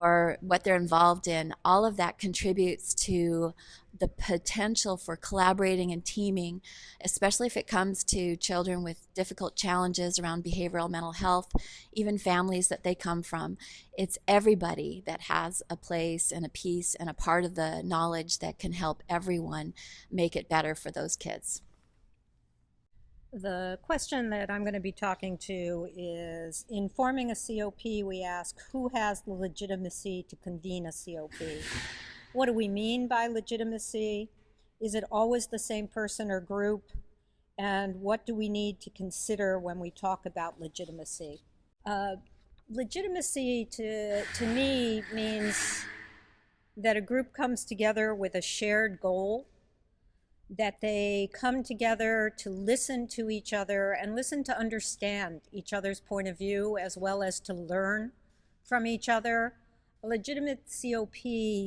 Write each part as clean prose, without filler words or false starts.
or what they're involved in, all of that contributes to the potential for collaborating and teaming, especially if it comes to children with difficult challenges around behavioral mental health, even families that they come from. It's everybody that has a place and a piece and a part of the knowledge that can help everyone make it better for those kids. The question that I'm going to be talking to is, in forming a COP, we ask who has the legitimacy to convene a COP? What do we mean by legitimacy? Is it always the same person or group? And what do we need to consider when we talk about legitimacy? Legitimacy to me means that a group comes together with a shared goal, that they come together to listen to each other and listen to understand each other's point of view, as well as to learn from each other. A legitimate COP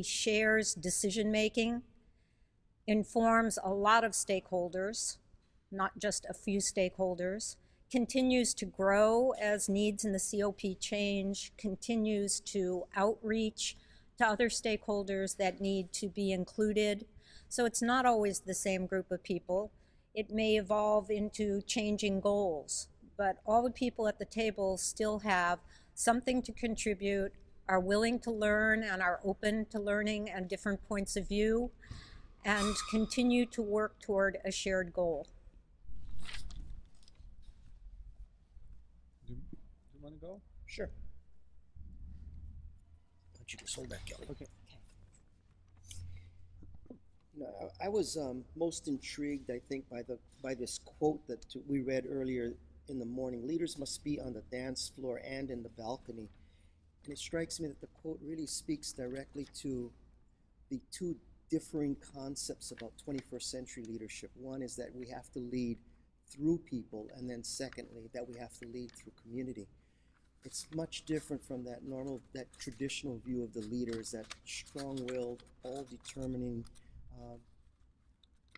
shares decision-making, informs a lot of stakeholders, not just a few stakeholders, continues to grow as needs in the COP change, continues to outreach to other stakeholders that need to be included. So it's not always the same group of people. It may evolve into changing goals, but all the people at the table still have something to contribute, are willing to learn and are open to learning and different points of view, and continue to work toward a shared goal. Do you want to go? Sure. Why don't you just hold that, Kelly? Okay. No, I was most intrigued, I think, by this quote that we read earlier in the morning. Leaders must be on the dance floor and in the balcony. And it strikes me that the quote really speaks directly to the two differing concepts about 21st century leadership. One is that we have to lead through people, and then secondly, that we have to lead through community. It's much different from that traditional view of the leaders, that strong-willed, all-determining,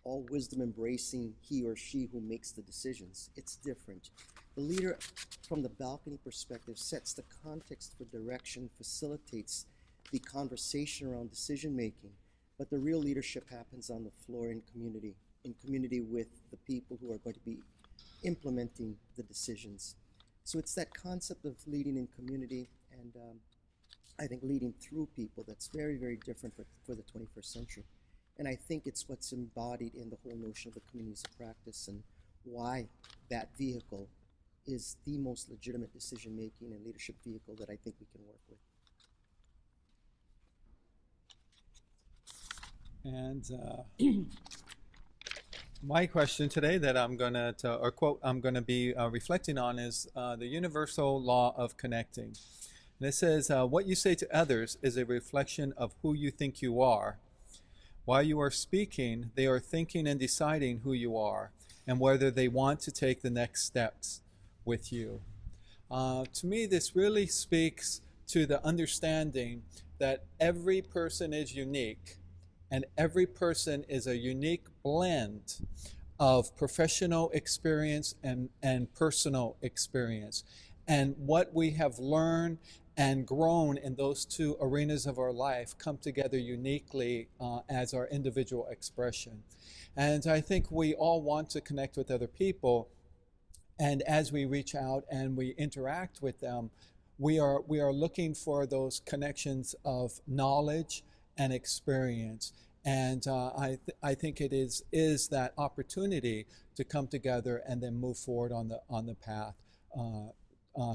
all wisdom embracing he or she who makes the decisions. It's different. The leader, from the balcony perspective, sets the context for direction, facilitates the conversation around decision making, but the real leadership happens on the floor in community with the people who are going to be implementing the decisions. So it's that concept of leading in community and I think leading through people that's very, very different for the 21st century. And I think it's what's embodied in the whole notion of the communities of practice, and why that vehicle is the most legitimate decision-making and leadership vehicle that I think we can work with. And my question today that I'm going to, or quote I'm going to be reflecting on is the universal law of connecting. And it says, what you say to others is a reflection of who you think you are. While you are speaking, they are thinking and deciding who you are and whether they want to take the next steps with you. To me, this really speaks to the understanding that every person is unique, and every person is a unique blend of professional experience and personal experience. And what we have learned and grown in those two arenas of our life come together uniquely as our individual expression. And I think we all want to connect with other people, and as we reach out and we interact with them, we are looking for those connections of knowledge and experience. And I think it is that opportunity to come together and then move forward on the path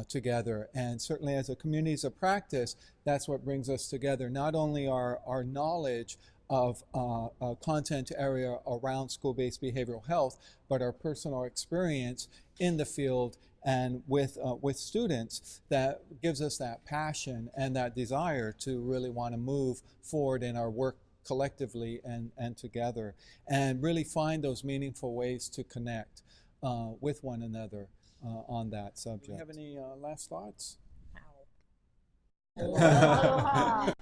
together. And certainly as a communities of practice, that's what brings us together. Not only our knowledge of a content area around school-based behavioral health, but our personal experience in the field and with students that gives us that passion and that desire to really want to move forward in our work collectively and together, and really find those meaningful ways to connect with one another on that subject. Do you have any last thoughts? Aloha.